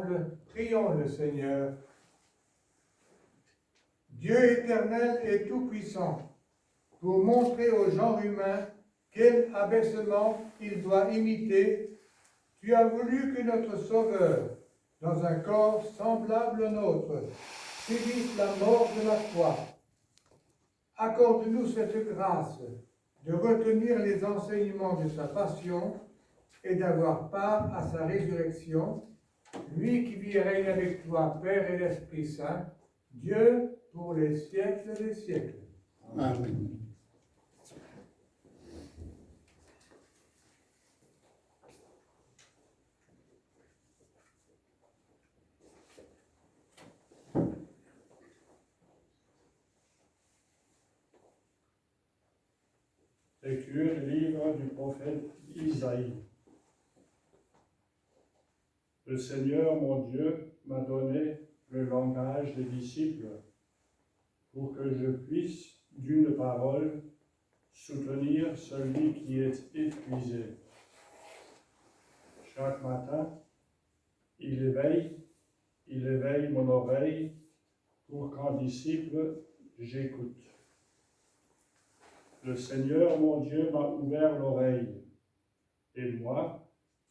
ensemble, prions le Seigneur. Dieu éternel et tout-puissant, pour montrer au genre humain quel abaissement il doit imiter, tu as voulu que notre Sauveur, dans un corps semblable au nôtre, subisse la mort de la croix. Accorde-nous cette grâce de retenir les enseignements de sa passion et d'avoir part à sa résurrection, lui qui vit et règne avec toi, Père et l'Esprit Saint, Dieu pour les siècles des siècles. Amen. Lecture du livre du prophète Isaïe. Le Seigneur, mon Dieu, m'a donné le langage des disciples pour que je puisse, d'une parole, soutenir celui qui est épuisé. Chaque matin, il éveille mon oreille pour qu'en disciple, j'écoute. Le Seigneur, mon Dieu, m'a ouvert l'oreille, et moi,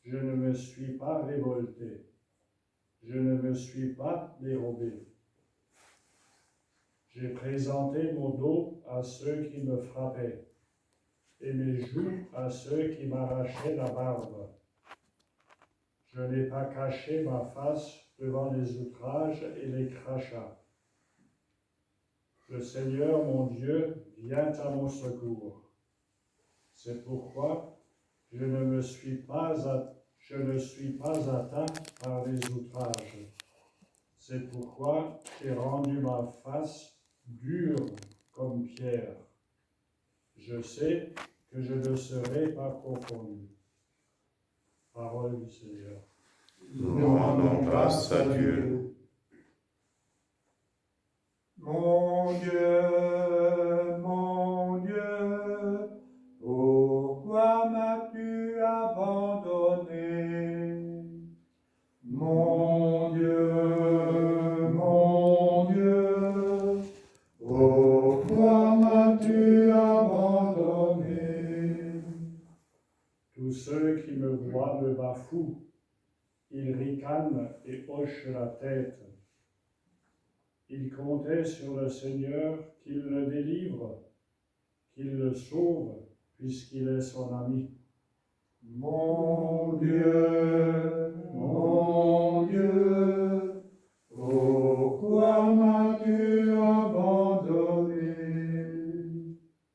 je ne me suis pas révolté, je ne me suis pas dérobé. J'ai présenté mon dos à ceux qui me frappaient, et mes joues à ceux qui m'arrachaient la barbe. Je n'ai pas caché ma face devant les outrages et les crachats. Le Seigneur, mon Dieu, vient à mon secours. C'est pourquoi je ne suis pas atteint par les outrages. C'est pourquoi j'ai rendu ma face dure comme pierre. Je sais que je ne serai pas confondu. Parole du Seigneur. Nous rendons grâce à Dieu. Mon Dieu, pourquoi m'as-tu abandonné? Mon Dieu, pourquoi m'as-tu abandonné? Tous ceux qui me voient me bafouent. Ils ricanent et hochent la tête. Ils comptaient sur le Seigneur qu'il le délivre, qu'il le sauve, puisqu'il est son ami. Mon Dieu, pourquoi m'as-tu abandonné?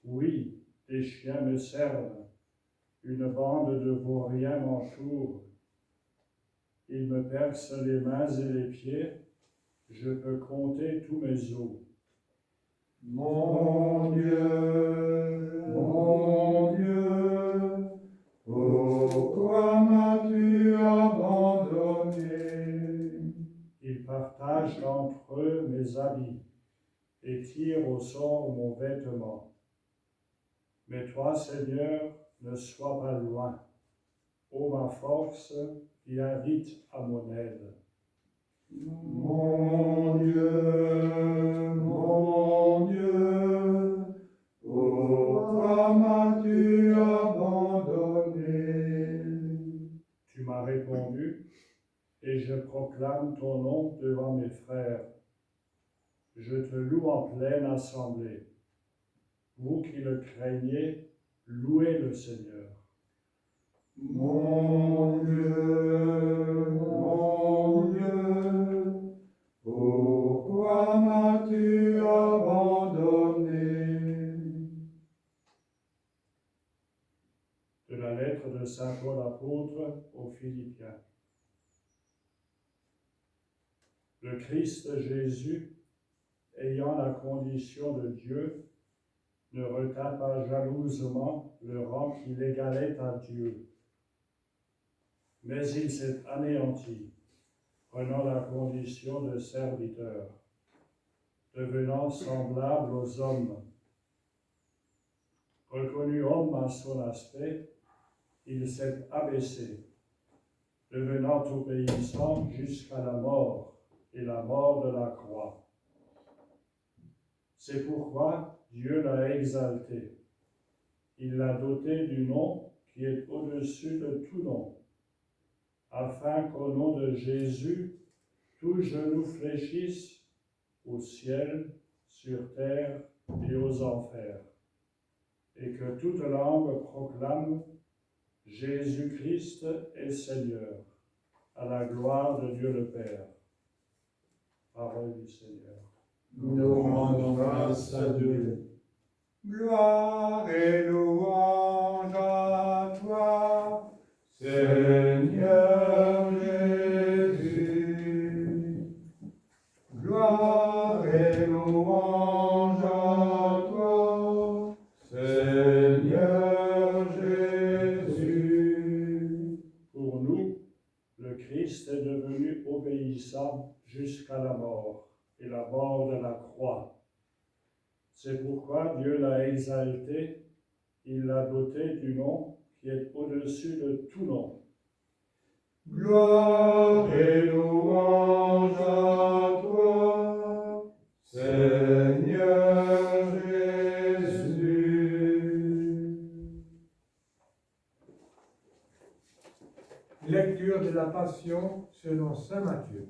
Oui, des chiens me servent, une bande de vauriens m'entoure. Ils me percent les mains et les pieds, je peux compter tous mes os. Mon Dieu, pourquoi m'as-tu abandonné? Ils partagent entre eux mes habits et tirent au sort mon vêtement. Mais toi, Seigneur, ne sois pas loin. Ô ma force, viens vite à mon aide. Mon Dieu, pourquoi m'as-tu abandonné? Tu m'as répondu, et je proclame ton nom devant mes frères. Je te loue en pleine assemblée. Vous qui le craignez, louez le Seigneur. Mon Dieu, pourquoi m'as-tu abandonné? De la lettre de saint Paul apôtre aux Philippiens. Le Christ Jésus, ayant la condition de Dieu, ne retint pas jalousement le rang qui l'égalait à Dieu. Mais il s'est anéanti, prenant la condition de serviteur, devenant semblable aux hommes. Reconnu homme à son aspect, il s'est abaissé devenant obéissant jusqu'à la mort et la mort de la croix. C'est pourquoi Dieu l'a exalté. Il l'a doté du nom qui est au-dessus de tout nom, afin qu'au nom de Jésus, tout genou fléchisse au ciel, sur terre et aux enfers, et que toute langue proclame Jésus-Christ est Seigneur, à la gloire de Dieu le Père. Parole du Seigneur. Nous rendons grâce à Dieu. Gloire et louange à toi, Seigneur Jésus. Gloire et louange à toi, Seigneur Jésus. Pour nous, le Christ est devenu obéissant jusqu'à la mort, et la mort de la croix. C'est pourquoi Dieu l'a exalté, il l'a doté du nom qui est au-dessus de tout nom. gloire et louange à toi, Seigneur Jésus. Lecture de la Passion selon saint Matthieu.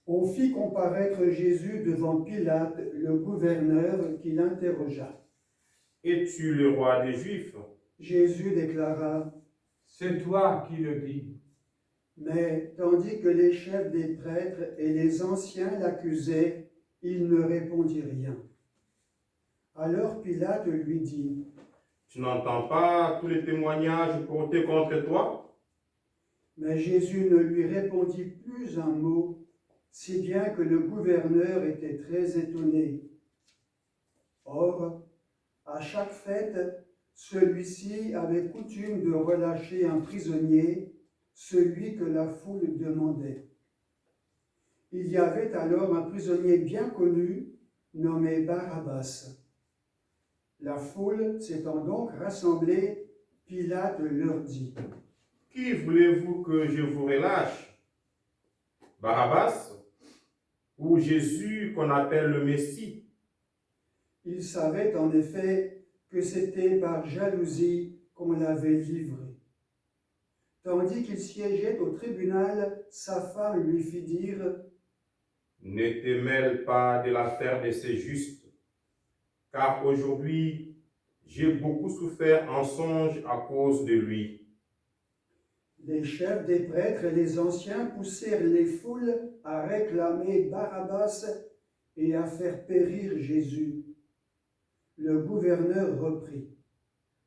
On fit comparaître Jésus devant Pilate, le gouverneur, qui l'interrogea. Es-tu le roi des Juifs? Jésus déclara, C'est toi qui le dis. mais tandis que les chefs des prêtres et les anciens l'accusaient, il ne répondit rien. Alors Pilate lui dit, Tu n'entends pas tous les témoignages portés contre toi? mais Jésus ne lui répondit plus un mot, si bien que le gouverneur était très étonné. Or, à chaque fête, celui-ci avait coutume de relâcher un prisonnier, celui que la foule demandait. Il y avait alors un prisonnier bien connu, nommé Barabbas. La foule s'étant donc rassemblée, Pilate leur dit, Qui voulez-vous que je vous relâche? Barabbas ou Jésus qu'on appelle le Messie? il savait en effet que c'était par jalousie qu'on l'avait livré. Tandis qu'il siégeait au tribunal, sa femme lui fit dire, Ne te mêle pas de l'affaire de ces justes, car aujourd'hui j'ai beaucoup souffert en songe à cause de lui. les chefs des prêtres et les anciens poussèrent les foules à réclamer Barabbas et à faire périr Jésus. Le gouverneur reprit.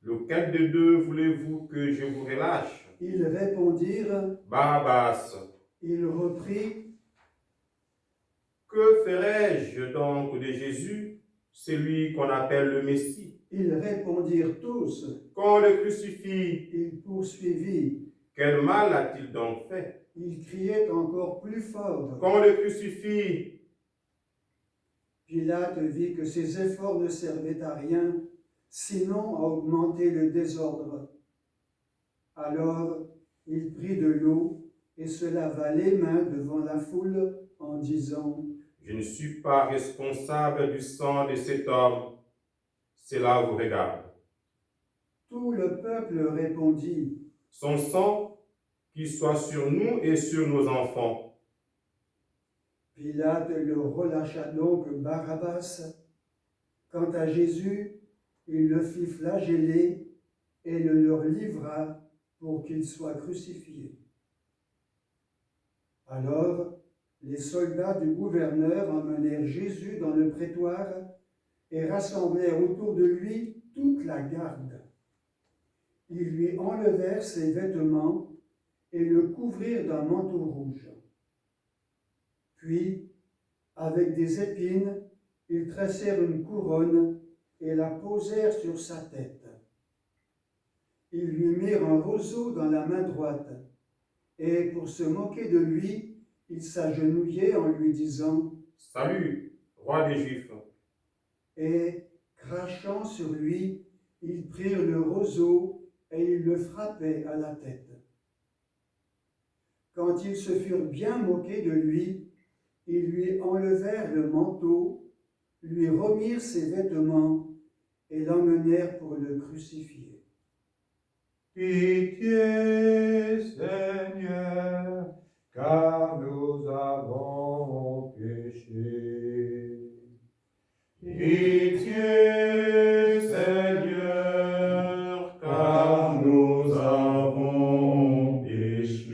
Lequel de deux voulez-vous que je vous relâche? Ils répondirent. Barabbas. Il reprit. Que ferai-je donc de Jésus, celui qu'on appelle le Messie? Ils répondirent tous. Qu'on le crucifie. Il poursuivit. Quel mal a-t-il donc fait? Il criait encore plus fort. Qu'on le crucifie. Pilate vit que ses efforts ne servaient à rien, sinon à augmenter le désordre. Alors, il prit de l'eau et se lava les mains devant la foule en disant, « Je ne suis pas responsable du sang de cet homme. Cela vous regarde. » Tout le peuple répondit, « Son sang, qu'il soit sur nous et sur nos enfants. » Pilate le relâcha donc Barabbas. Quant à Jésus, il le fit flageller et le leur livra pour qu'il soit crucifié. Alors, les soldats du gouverneur emmenèrent Jésus dans le prétoire et rassemblèrent autour de lui toute la garde. Ils lui enlevèrent ses vêtements et le couvrirent d'un manteau rouge. Puis, avec des épines, ils tressèrent une couronne et la posèrent sur sa tête. Ils lui mirent un roseau dans la main droite, et pour se moquer de lui, ils s'agenouillaient en lui disant « Salut, roi des Juifs. » Et, crachant sur lui, ils prirent le roseau et ils le frappaient à la tête. Quand ils se furent bien moqués de lui, ils lui enlevèrent le manteau, lui remirent ses vêtements et l'emmenèrent pour le crucifier. Pitié, Seigneur, car nous avons péché. Pitié, Seigneur, car nous avons péché.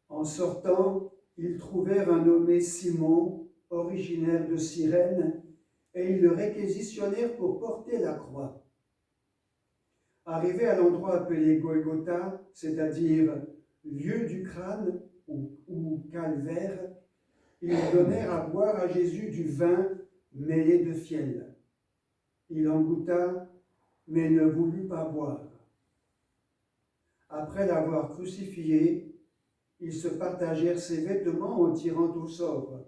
En sortant, ils trouvèrent un nommé Simon, originaire de Cyrène, et ils le réquisitionnèrent pour porter la croix. Arrivés à l'endroit appelé Golgotha, c'est-à-dire lieu du crâne ou calvaire, ils donnèrent à boire à Jésus du vin mêlé de fiel. Il en goûta, mais ne voulut pas boire. Après l'avoir crucifié, ils se partagèrent ses vêtements en tirant au sort,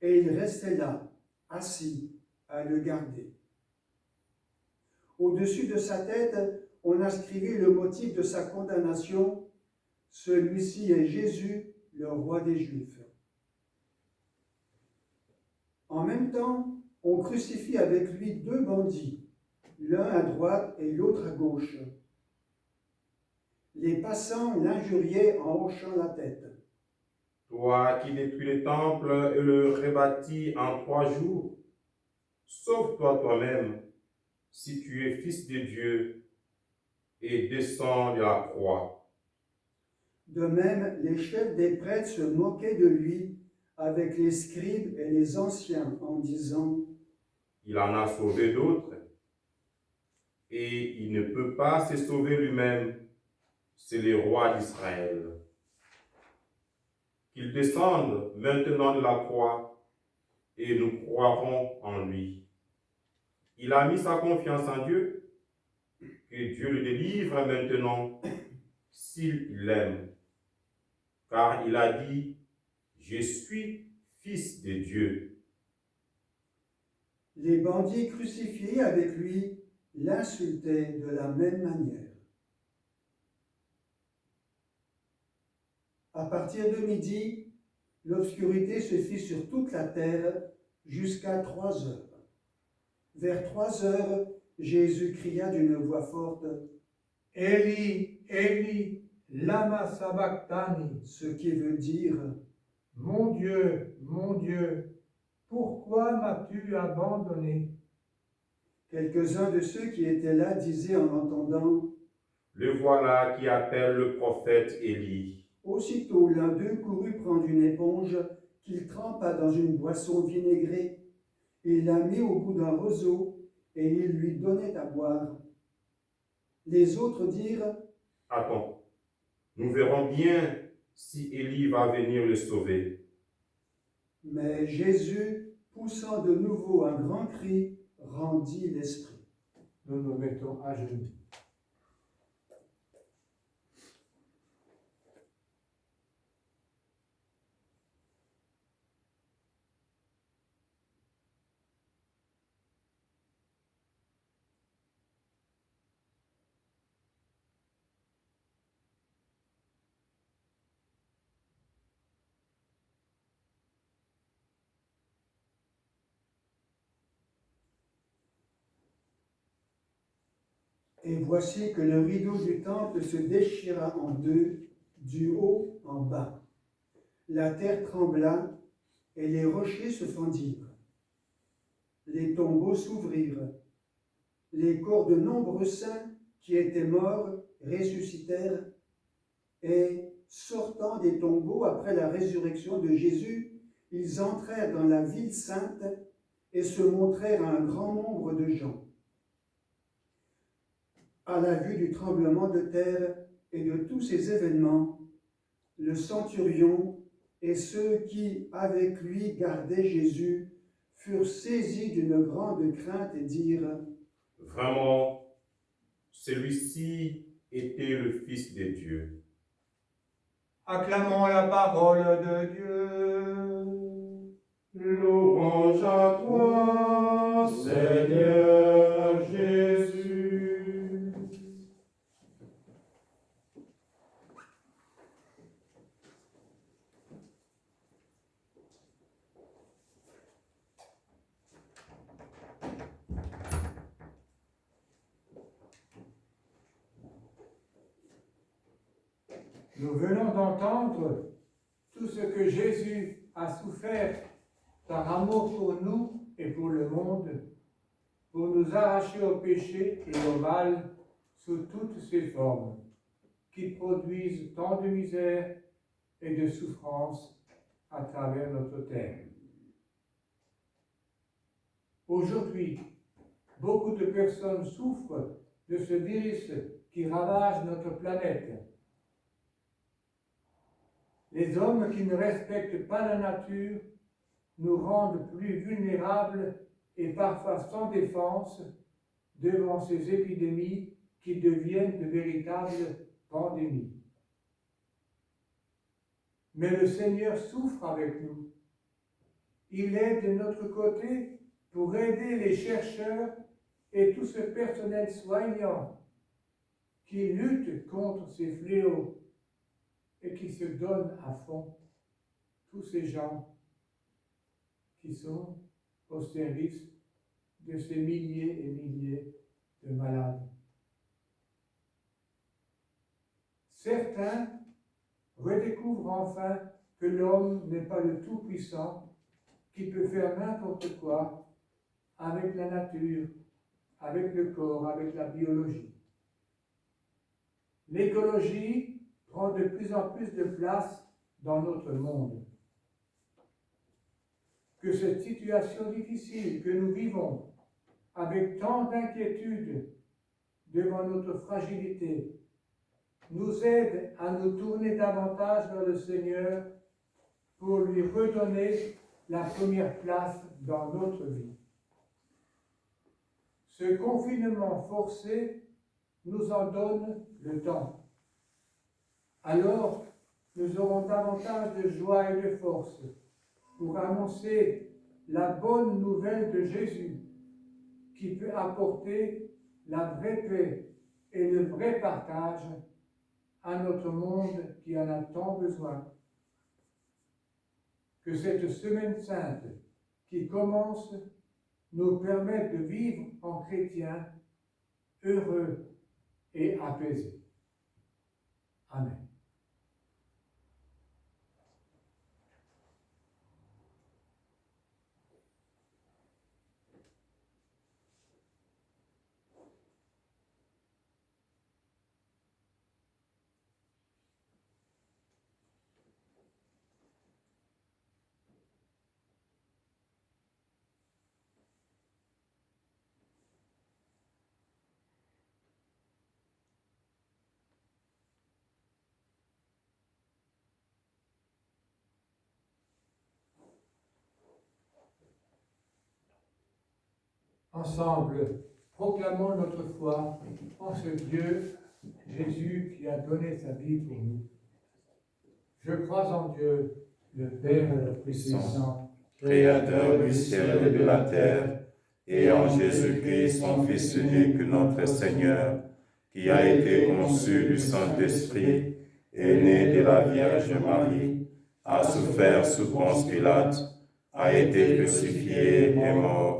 et il restait là, assis, à le garder. Au-dessus de sa tête, on inscrivit le motif de sa condamnation. Celui-ci est Jésus, le roi des Juifs. En même temps, on crucifie avec lui 2 bandits, l'un à droite et l'autre à gauche. Les passants l'injuriaient en hochant la tête. Toi qui détruis le temple et le rebâtis en 3 jours, sauve-toi toi-même, si tu es fils de Dieu, et descends de la croix. De même, les chefs des prêtres se moquaient de lui avec les scribes et les anciens en disant: Il en a sauvé d'autres, et il ne peut pas se sauver lui-même. C'est le roi d'Israël. Qu'il descende maintenant de la croix, et nous croirons en lui. Il a mis sa confiance en Dieu, que Dieu le délivre maintenant, s'il l'aime. Car il a dit: je suis fils de Dieu. Les bandits crucifiés avec lui l'insultaient de la même manière. À partir de midi, l'obscurité se fit sur toute la terre jusqu'à 3 heures. Vers 3 heures, Jésus cria d'une voix forte: Eli, Eli, lama sabachthani, ce qui veut dire: mon Dieu, pourquoi m'as-tu abandonné? Quelques-uns de ceux qui étaient là disaient en entendant: Le voilà qui appelle le prophète Élie. Aussitôt l'un d'eux courut prendre une éponge qu'il trempa dans une boisson vinaigrée. Il la mit au bout d'un roseau et il lui donnait à boire. Les autres dirent: Attends, nous verrons bien si Élie va venir le sauver. Mais Jésus, poussant de nouveau un grand cri, rendit l'esprit. Nous nous mettons à genoux. Et voici que le rideau du temple se déchira en 2, du haut en bas. La terre trembla et les rochers se fendirent. Les tombeaux s'ouvrirent. Les corps de nombreux saints qui étaient morts ressuscitèrent et, sortant des tombeaux après la résurrection de Jésus, ils entrèrent dans la ville sainte et se montrèrent à un grand nombre de gens. À la vue du tremblement de terre et de tous ces événements, le centurion et ceux qui, avec lui, gardaient Jésus, furent saisis d'une grande crainte et dirent: Vraiment, celui-ci était le Fils de Dieu. Acclamons la parole de Dieu. Louange à toi, Seigneur. Nous venons d'entendre tout ce que Jésus a souffert par amour pour nous et pour le monde, pour nous arracher au péché et au mal sous toutes ses formes, qui produisent tant de misère et de souffrance à travers notre terre. Aujourd'hui, beaucoup de personnes souffrent de ce virus qui ravage notre planète. Les hommes qui ne respectent pas la nature nous rendent plus vulnérables et parfois sans défense devant ces épidémies qui deviennent de véritables pandémies. Mais le Seigneur souffre avec nous. Il est de notre côté pour aider les chercheurs et tout ce personnel soignant qui lutte contre ces fléaux et qui se donne à fond, tous ces gens qui sont au service de ces milliers et milliers de malades. Certains redécouvrent enfin que l'homme n'est pas le Tout-Puissant, qui peut faire n'importe quoi avec la nature, avec le corps, avec la biologie. L'écologie prend de plus en plus de place dans notre monde. Que cette situation difficile que nous vivons, avec tant d'inquiétudes devant notre fragilité, nous aide à nous tourner davantage vers le Seigneur pour lui redonner la première place dans notre vie. Ce confinement forcé nous en donne le temps. Alors, nous aurons davantage de joie et de force pour annoncer la bonne nouvelle de Jésus qui peut apporter la vraie paix et le vrai partage à notre monde qui en a tant besoin. Que cette semaine sainte qui commence nous permette de vivre en chrétiens heureux et apaisés. Amen. Ensemble, proclamons notre foi en ce Dieu, Jésus, qui a donné sa vie pour nous. Je crois en Dieu, le Père Tout-Puissant, Créateur du ciel et de la terre, et en Jésus-Christ, son Fils unique, notre Seigneur, qui a été conçu du Saint-Esprit, est né de la Vierge Marie, a souffert sous Ponce Pilate, a été crucifié et mort,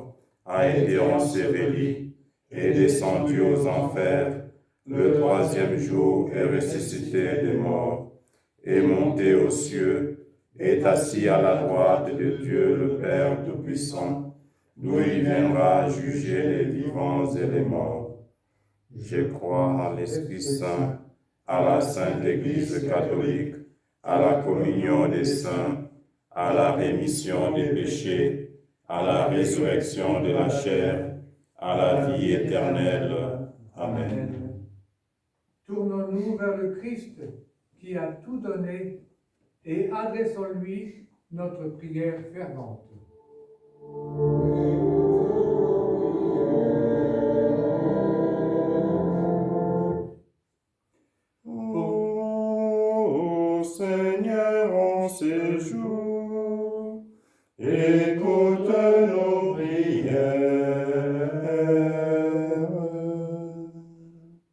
a été enseveli, est descendu aux enfers, le troisième jour est ressuscité des morts, est monté aux cieux, est assis à la droite de Dieu le Père Tout-Puissant, d'où il viendra juger les vivants et les morts. Je crois en l'Esprit Saint, à la Sainte Église catholique, à la communion des saints, à la rémission des péchés, à la résurrection de la chair, à la vie éternelle. Amen. Tournons-nous vers le Christ qui a tout donné et adressons-lui notre prière fervente. Ô Seigneur, en ces jours, écoute nos prières.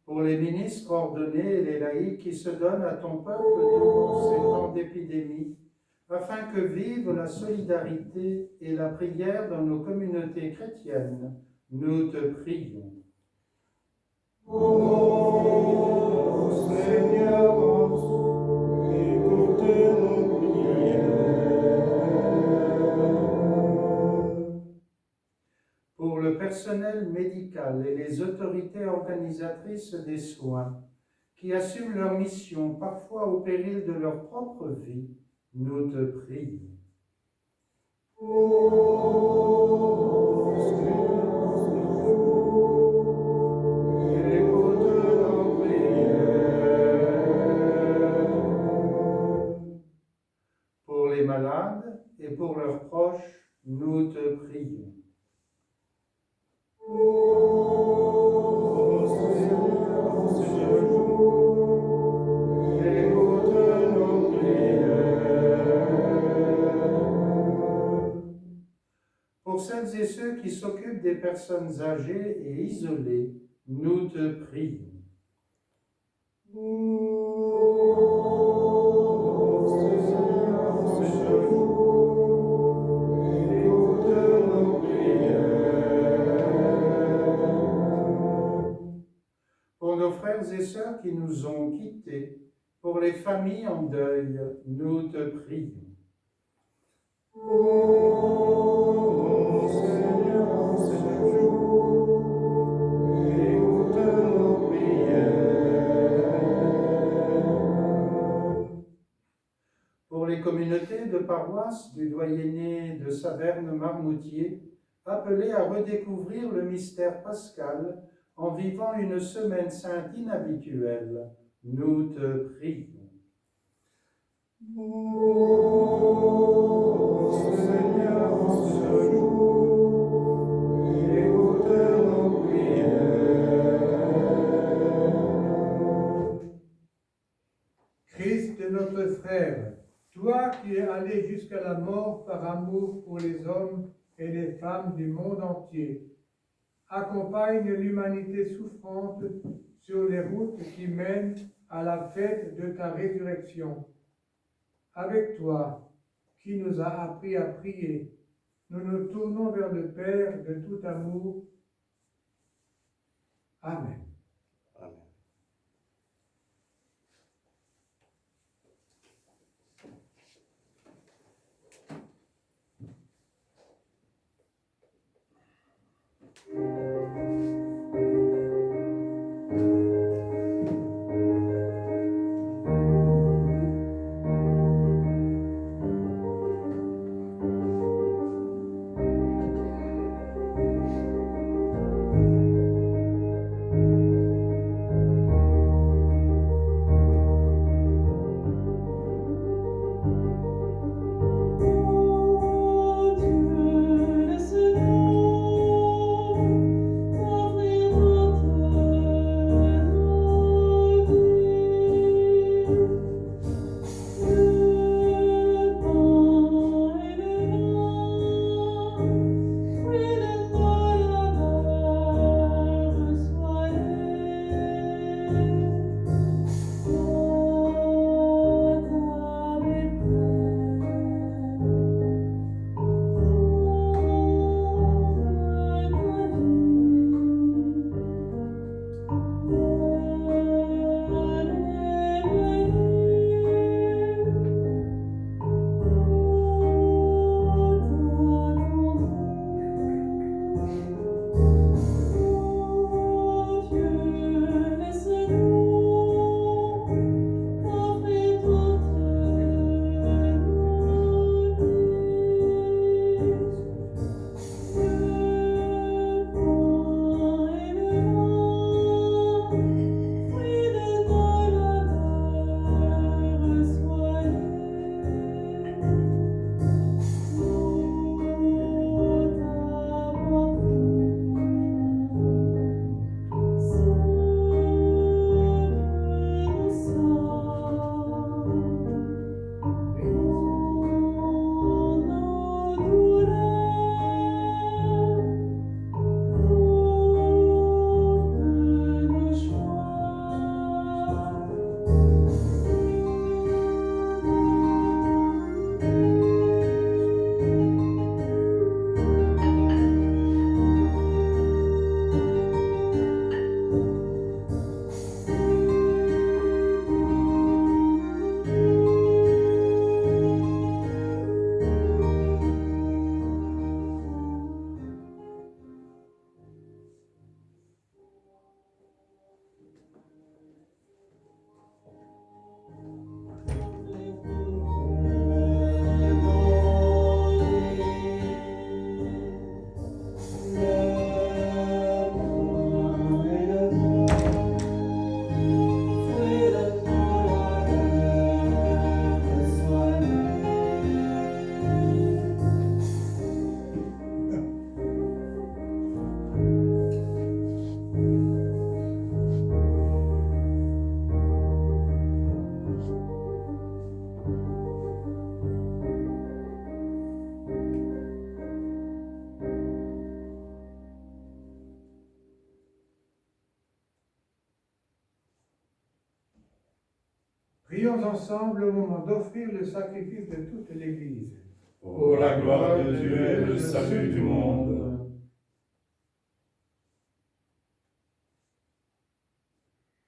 Pour les ministres ordonnés et les laïcs qui se donnent à ton peuple durant ces temps d'épidémie, afin que vive la solidarité et la prière dans nos communautés chrétiennes, nous te prions. Ô Seigneur, personnel médical et les autorités organisatrices des soins qui assument leur mission, parfois au péril de leur propre vie, nous te prions. Pour les malades et pour leurs proches, nous te prions. Pour celles et ceux qui s'occupent des personnes âgées et isolées, nous te prions. Pour nos frères et sœurs qui nous ont quittés, pour les familles en deuil, nous te prions. Pour les communautés de paroisse du doyenné de Saverne-Marmoutier, appelées à redécouvrir le mystère pascal en vivant une semaine sainte inhabituelle, nous te prions. Seigneur, en ce jour, écoute nos prières. Christ, notre frère, toi qui es allé jusqu'à la mort par amour pour les hommes et les femmes du monde entier, accompagne l'humanité souffrante sur les routes qui mènent à la fête de ta résurrection. Avec toi, qui nous a appris à prier, nous nous tournons vers le Père de tout amour. Amen. Prions ensemble au moment d'offrir le sacrifice de toute l'Église. Pour la gloire de Dieu et le salut du monde.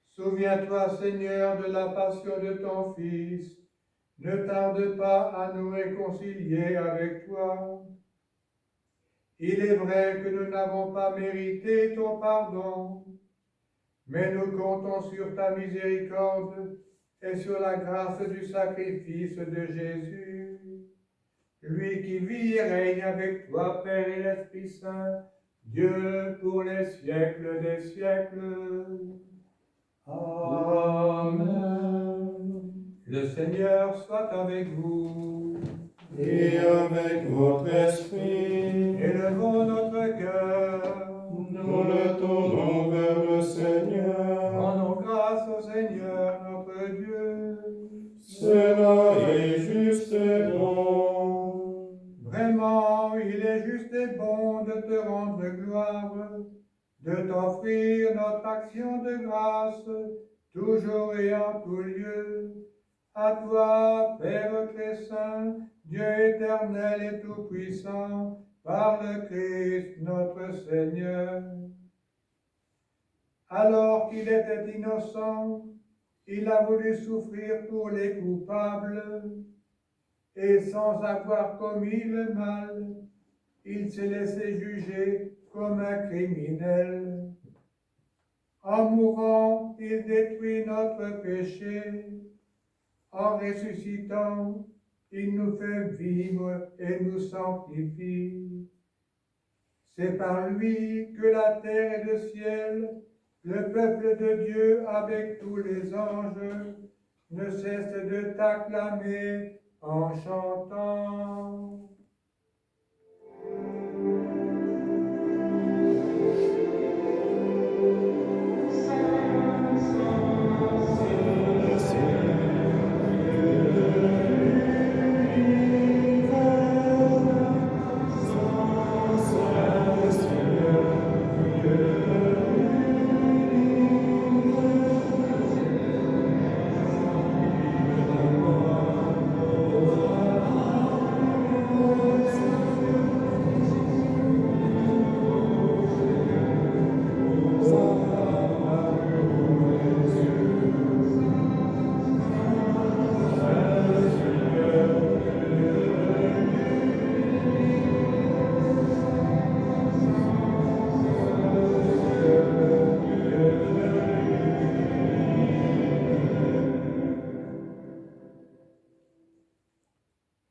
Souviens-toi, Seigneur, de la passion de ton Fils. Ne tarde pas à nous réconcilier avec toi. Il est vrai que nous n'avons pas mérité ton pardon, mais nous comptons sur ta miséricorde et sur la grâce du sacrifice de Jésus, lui qui vit et règne avec toi, Père et l'Esprit Saint, Dieu pour les siècles des siècles. Amen. Le Seigneur soit avec vous. Et avec votre esprit, Élevons notre cœur. nous le tournons vers le Seigneur. Rendons grâce au Seigneur notre Dieu. Cela est juste et bon. Vraiment, il est juste et bon de te rendre gloire, de t'offrir notre action de grâce, toujours et en tout lieu. À toi, Père très saint, Dieu éternel et tout-puissant, par le Christ notre Seigneur. Alors qu'il était innocent, il a voulu souffrir pour les coupables, et sans avoir commis le mal, il s'est laissé juger comme un criminel. En mourant, il détruit notre péché. En ressuscitant, il nous fait vivre et nous sanctifie. C'est par lui que la terre et le ciel, le peuple de Dieu avec tous les anges, ne cessent de t'acclamer en chantant.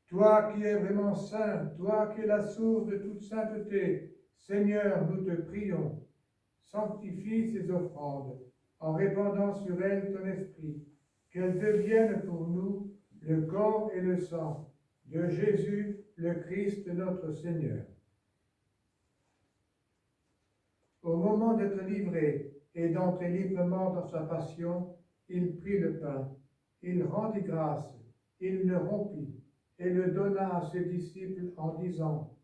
Toi qui es vraiment saint, toi qui es la source de toute sainteté, Seigneur, nous te prions, sanctifie ces offrandes en répandant sur elles ton esprit, qu'elles deviennent pour nous le corps et le sang de Jésus, le Christ notre Seigneur. Au moment d'être livré et d'entrer librement dans sa passion, il prit le pain, il rendit grâce, il le rompit et le donna à ses disciples en disant :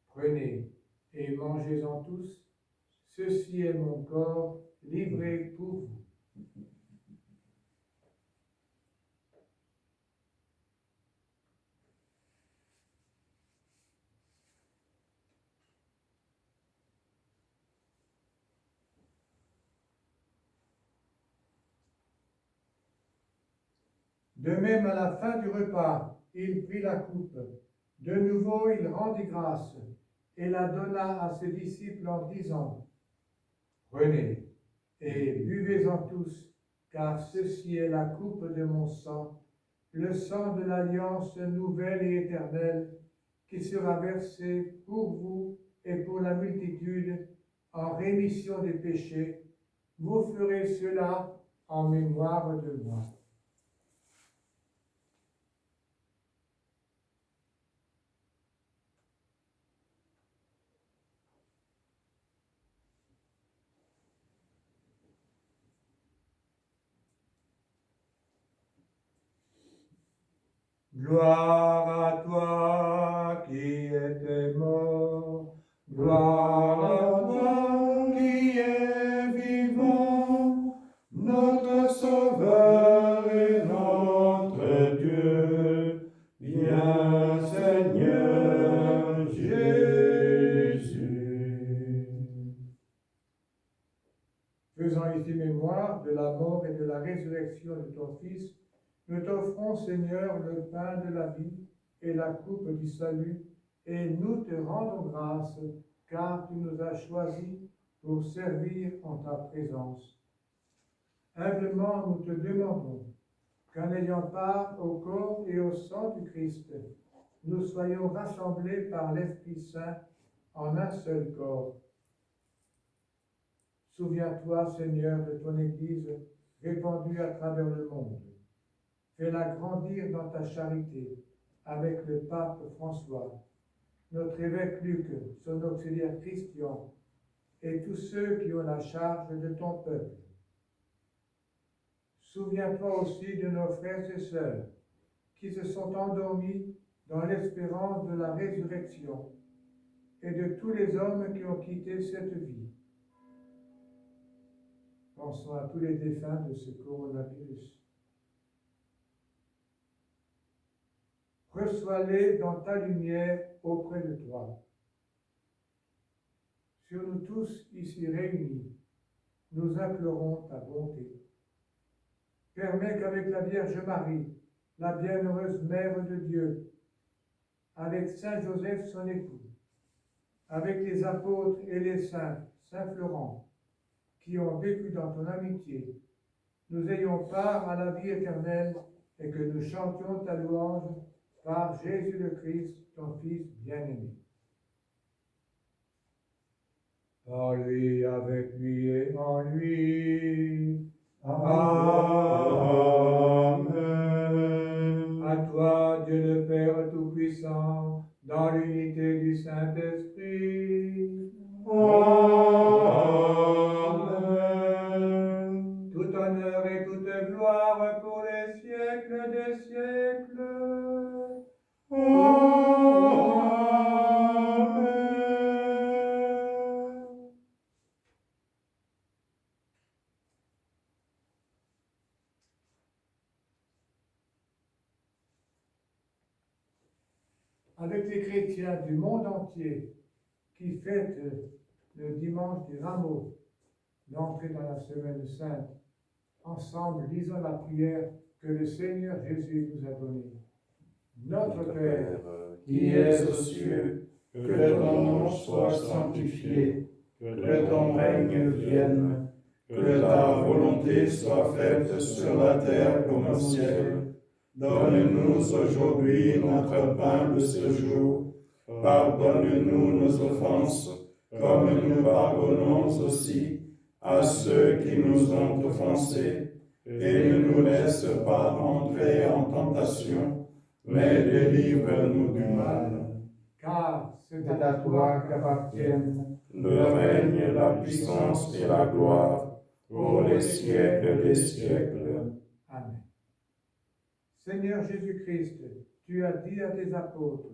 Prenez et mangez-en tous, ceci est mon corps livré pour vous. De même, à la fin du repas, il prit la coupe. De nouveau, il rendit grâce et la donna à ses disciples en disant : Prenez et buvez-en tous, car ceci est la coupe de mon sang, le sang de l'alliance nouvelle et éternelle, qui sera versé pour vous et pour la multitude en rémission des péchés. Vous ferez cela en mémoire de moi. Gloire à toi qui étais mort, gloire à toi qui es vivant, notre Sauveur ici mémoire de la mort et de la résurrection de ton Fils, nous t'offrons, Seigneur, le pain de la vie et la coupe du salut, et nous te rendons grâce, car tu nous as choisis pour servir en ta présence. Humblement, nous te demandons qu'en ayant part au corps et au sang du Christ, nous soyons rassemblés par l'Esprit Saint en un seul corps. Souviens-toi, Seigneur, de ton Église répandue à travers le monde. Fais-la grandir dans ta charité avec le pape François, notre évêque Luc, son auxiliaire Christian, et tous ceux qui ont la charge de ton peuple. Souviens-toi aussi de nos frères et sœurs qui se sont endormis dans l'espérance de la résurrection et de tous les hommes qui ont quitté cette vie. Pensons à tous les défunts de ce coronavirus. Reçois-les dans ta lumière auprès de toi. Sur nous tous ici réunis, nous implorons ta bonté. Permets qu'avec la Vierge Marie, la bienheureuse Mère de Dieu, avec Saint Joseph son époux, avec les apôtres et les saints, Saint Florent, qui ont vécu dans ton amitié, nous ayons part à la vie éternelle et que nous chantions ta louange par Jésus le Christ, ton Fils bien-aimé. Par lui, avec lui et en lui. Amen. À toi, Dieu le Père Tout-Puissant, dans l'unité du Saint-Esprit. Amen. Tout honneur et toute gloire pour les siècles des siècles. Amen. Avec les chrétiens du monde entier qui fêtent le dimanche des Rameaux, l'entrée dans la semaine sainte, ensemble lisons la prière que le Seigneur Jésus nous a donnée. Notre Père, qui es aux cieux, que ton nom soit sanctifié, que ton règne vienne, que ta volonté soit faite sur la terre comme au ciel. Donne-nous aujourd'hui notre pain de ce jour. Pardonne-nous nos offenses, comme nous pardonnons aussi à ceux qui nous ont offensés. Et ne nous laisse pas entrer en tentation, mais délivre-nous du mal. car c'est à toi qu'appartiennent Le règne, la puissance et la gloire pour les siècles des siècles. Amen. Seigneur Jésus-Christ, tu as dit à tes apôtres,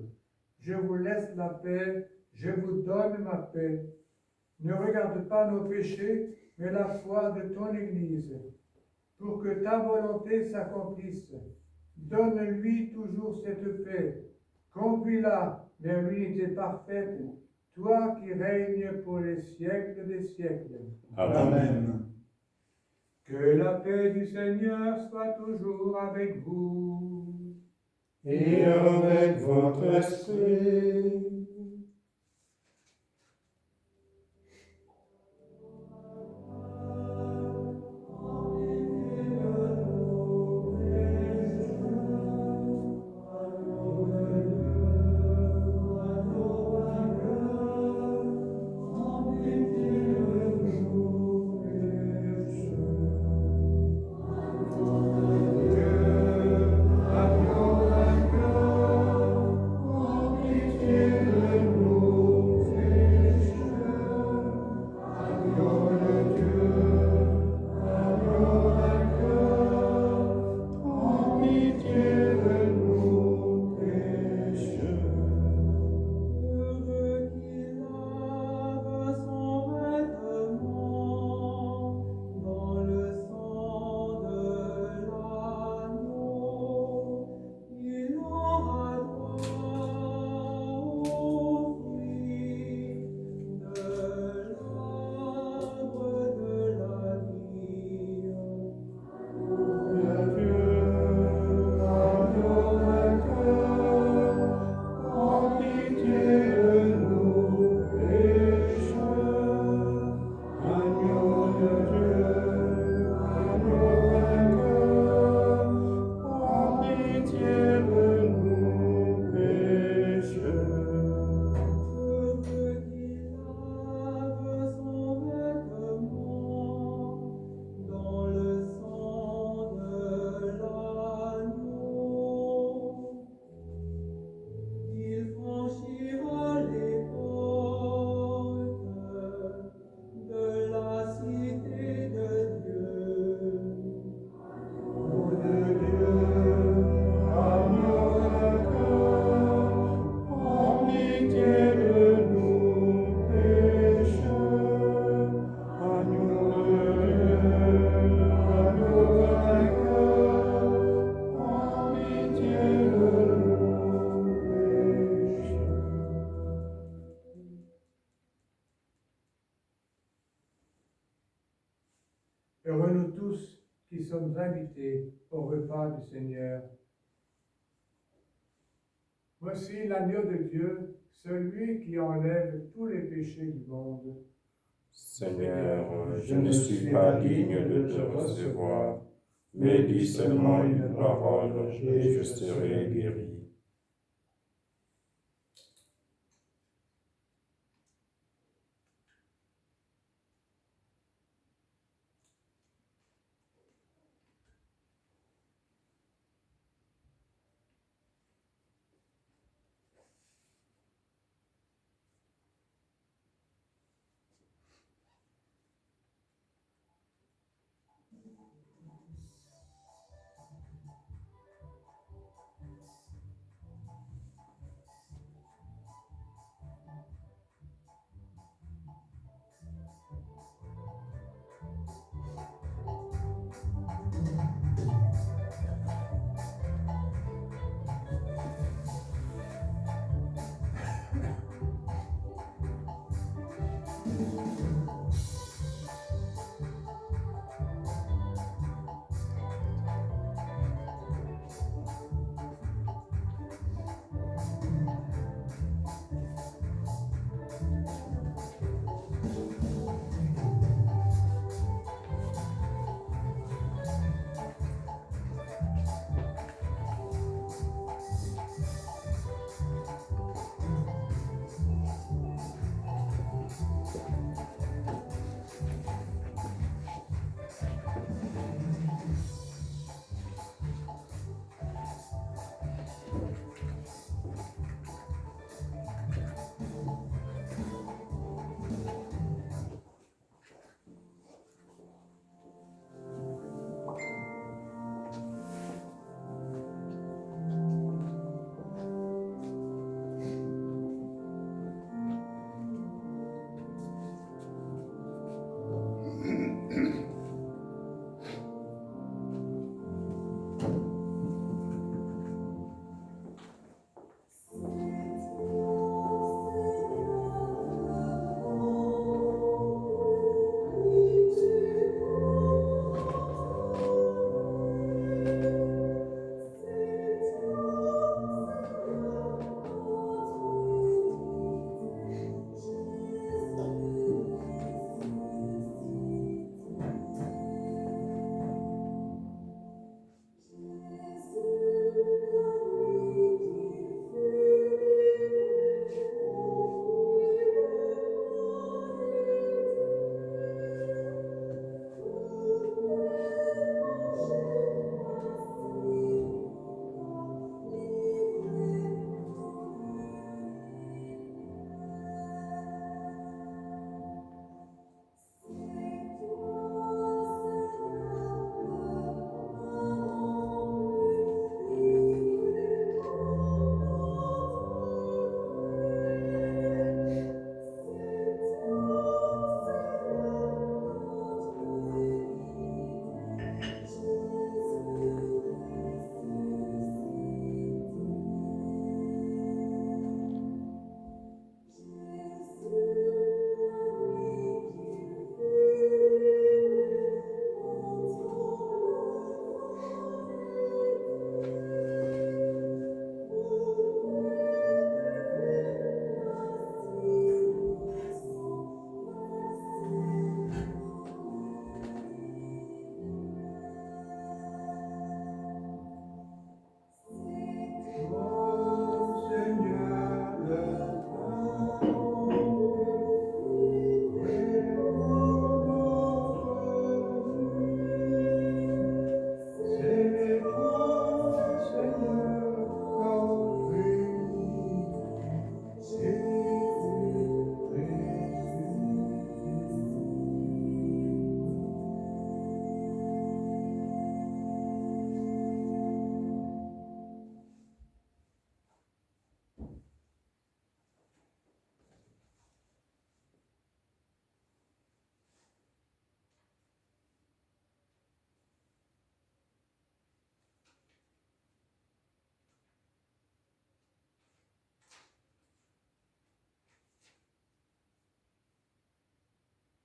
je vous laisse la paix, je vous donne ma paix. Ne regarde pas nos péchés, mais la foi de ton Église, pour que ta volonté s'accomplisse. Donne-lui toujours cette paix. Conduis-la vers l'unité parfaite, toi qui règnes pour les siècles des siècles. Amen. Que la paix du Seigneur soit toujours avec vous. Et avec votre esprit. Amen. nous tous qui sommes invités au repas du Seigneur. Voici l'agneau de Dieu, celui qui enlève tous les péchés du monde. Seigneur, je ne suis pas digne de te recevoir, mais dis seulement une parole et je serai guéri.